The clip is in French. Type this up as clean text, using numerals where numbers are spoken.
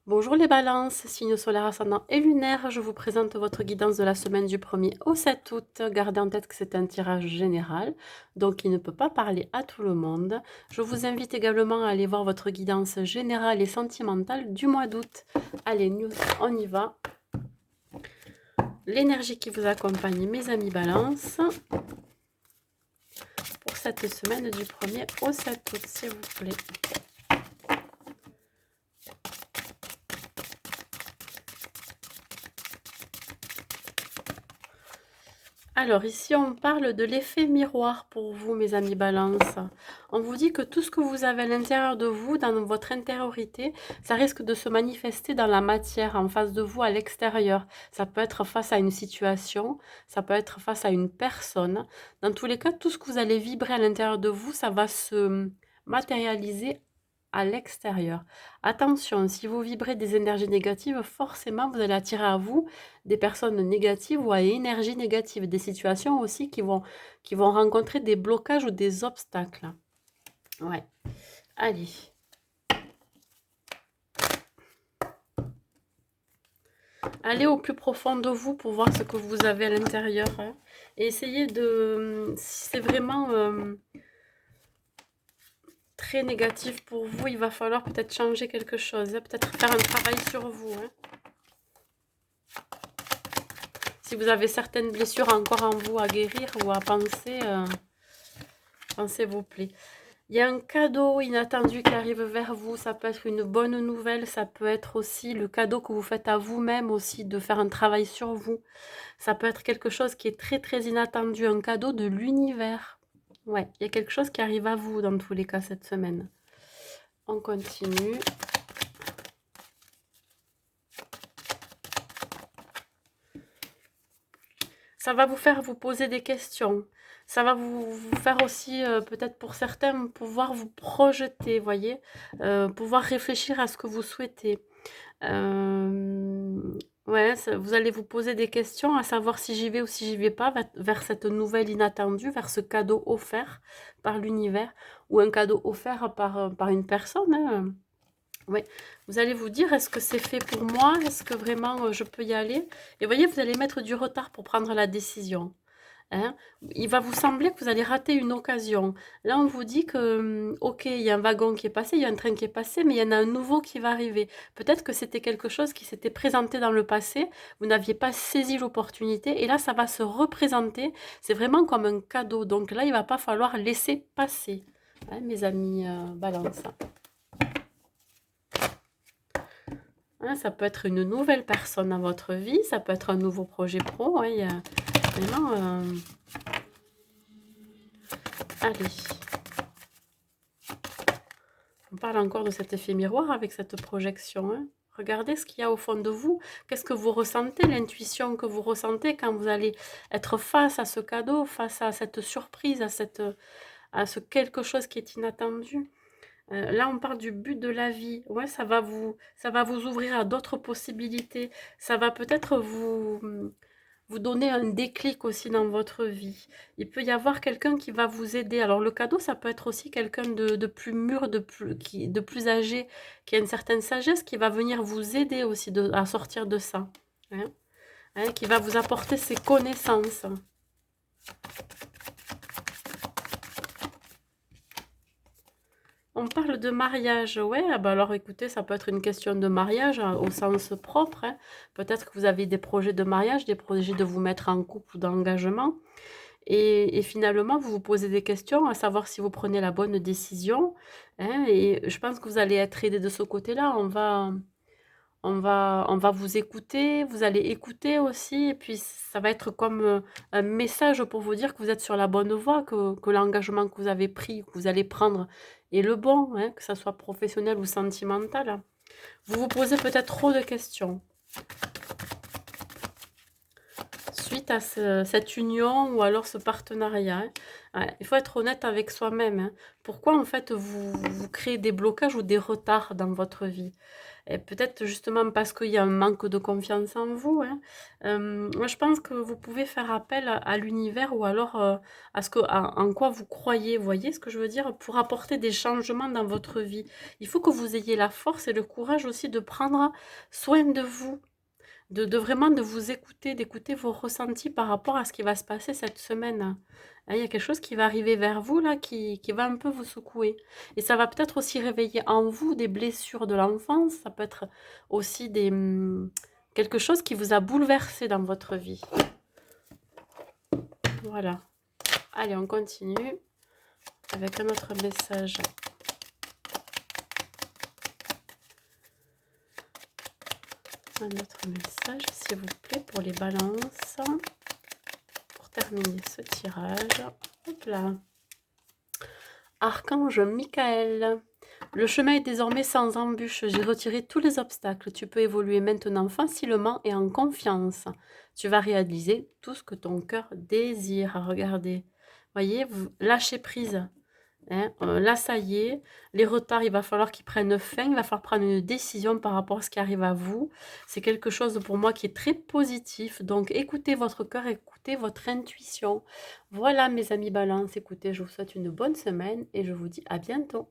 Bonjour les balances, signe solaire ascendant et lunaire, je vous présente votre guidance de la semaine du 1er au 7 août. Gardez en tête que c'est un tirage général, donc il ne peut pas parler à tout le monde. Je vous invite également à aller voir votre guidance générale et sentimentale du mois d'août. Allez, news, on y va. L'énergie qui vous accompagne, mes amis balances, pour cette semaine du 1er au 7 août, s'il vous plaît. Alors ici, on parle de l'effet miroir pour vous, mes amis balance. On vous dit que tout ce que vous avez à l'intérieur de vous, dans votre intériorité, ça risque de se manifester dans la matière, en face de vous, à l'extérieur. Ça peut être face à une situation, ça peut être face à une personne. Dans tous les cas, tout ce que vous allez vibrer à l'intérieur de vous, ça va se matérialiser à l'extérieur. Attention, si vous vibrez des énergies négatives, forcément, vous allez attirer à vous des personnes négatives ou à énergie négative, des situations aussi qui vont rencontrer des blocages ou des obstacles. Ouais, allez. Allez au plus profond de vous pour voir ce que vous avez à l'intérieur. Hein, et essayez de... Si c'est vraiment très négatif pour vous, il va falloir peut-être changer quelque chose. Hein, peut-être faire un travail sur vous. Hein. Si vous avez certaines blessures encore en vous à guérir ou à penser, pensez vos plaies. Il y a un cadeau inattendu qui arrive vers vous, ça peut être une bonne nouvelle, ça peut être aussi le cadeau que vous faites à vous-même aussi, de faire un travail sur vous. Ça peut être quelque chose qui est très très inattendu, un cadeau de l'univers. Ouais, il y a quelque chose qui arrive à vous dans tous les cas cette semaine. On continue. Ça va vous faire vous poser des questions. Ça va vous faire aussi, peut-être pour certains, pouvoir vous projeter, voyez, pouvoir réfléchir à ce que vous souhaitez. Ouais, vous allez vous poser des questions, à savoir si j'y vais ou si j'y vais pas, vers cette nouvelle inattendue, vers ce cadeau offert par l'univers, ou un cadeau offert par une personne. Hein. Ouais, vous allez vous dire, est-ce que c'est fait pour moi? Est-ce que vraiment je peux y aller? Et voyez, vous allez mettre du retard pour prendre la décision. Hein. Il va vous sembler que vous allez rater une occasion. Là, on vous dit que, ok, il y a un wagon qui est passé, il y a un train qui est passé, mais il y en a un nouveau qui va arriver. Peut-être que c'était quelque chose qui s'était présenté dans le passé, vous n'aviez pas saisi l'opportunité, et là, ça va se représenter. C'est vraiment comme un cadeau. Donc là, il va pas falloir laisser passer, hein, mes amis balance. Hein, ça peut être une nouvelle personne dans votre vie, ça peut être un nouveau projet pro. Ouais, il y a vraiment... Allez. On parle encore de cet effet miroir avec cette projection. Hein. Regardez ce qu'il y a au fond de vous. Qu'est-ce que vous ressentez, l'intuition que vous ressentez quand vous allez être face à ce cadeau, face à cette surprise, à ce quelque chose qui est inattendu. Là, on parle du but de la vie. Ouais, ça va vous ouvrir à d'autres possibilités. Ça va peut-être vous donner un déclic aussi dans votre vie. Il peut y avoir quelqu'un qui va vous aider. Alors le cadeau, ça peut être aussi quelqu'un de plus mûr, de plus âgé, qui a une certaine sagesse, qui va venir vous aider aussi à sortir de ça. Hein. Hein, qui va vous apporter ses connaissances. On parle de mariage, ouais, ah bah alors écoutez, ça peut être une question de mariage hein, au sens propre. Hein. Peut-être que vous avez des projets de mariage, des projets de vous mettre en couple ou d'engagement. Et finalement, vous vous posez des questions, à savoir si vous prenez la bonne décision. Hein, et je pense que vous allez être aidé de ce côté-là. On va vous écouter, vous allez écouter aussi, et puis ça va être comme un message pour vous dire que vous êtes sur la bonne voie, que l'engagement que vous avez pris, que vous allez prendre est le bon, hein, que ça soit professionnel ou sentimental. Vous vous posez peut-être trop de questions. Suite à cette union ou alors ce partenariat. Hein. Ouais, il faut être honnête avec soi-même. Hein. Pourquoi en fait vous créez des blocages ou des retards dans votre vie? Et peut-être justement parce qu'il y a un manque de confiance en vous, hein. Moi, je pense que vous pouvez faire appel à l'univers ou alors à ce que, en quoi vous croyez, vous voyez ce que je veux dire, pour apporter des changements dans votre vie. Il faut que vous ayez la force et le courage aussi de prendre soin de vous, de vraiment de vous écouter, d'écouter vos ressentis par rapport à ce qui va se passer cette semaine. Hein, il y a quelque chose qui va arriver vers vous là qui va un peu vous secouer. Et ça va peut-être aussi réveiller en vous des blessures de l'enfance. Ça peut être aussi quelque chose qui vous a bouleversé dans votre vie. Voilà. Allez, on continue avec un autre message. Un autre message, s'il vous plaît, pour les balances. Pour terminer ce tirage. Hop là. Archange Michael. Le chemin est désormais sans embûche. J'ai retiré tous les obstacles. Tu peux évoluer maintenant facilement et en confiance. Tu vas réaliser tout ce que ton cœur désire. Regardez. Voyez, vous lâchez prise. Hein, là, ça y est, les retards, il va falloir qu'ils prennent fin, il va falloir prendre une décision par rapport à ce qui arrive à vous. C'est quelque chose pour moi qui est très positif. Donc, écoutez votre cœur, écoutez votre intuition. Voilà, mes amis balance, écoutez, je vous souhaite une bonne semaine et je vous dis à bientôt.